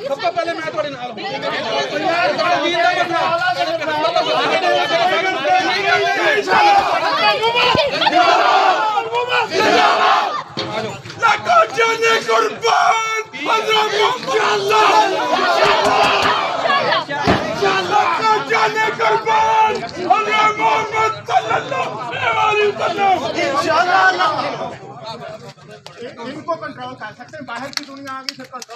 ਸਭ ਤੋਂ ਪਹਿਲੇ ਮੈਂ ਤੁਹਾਡੇ ਨਾਲ लाखों जाने कुर्बान हज़रत इंशाअल्लाह लाखों जाने कुर्बान हज़रत मोहम्मद सल्लल्लाहु अलैहि वसल्लम इंशाअल्लाह। इनको कंट्रोल कर सकते हैं, बाहर की दुनिया आ गई फिर कंट्रोल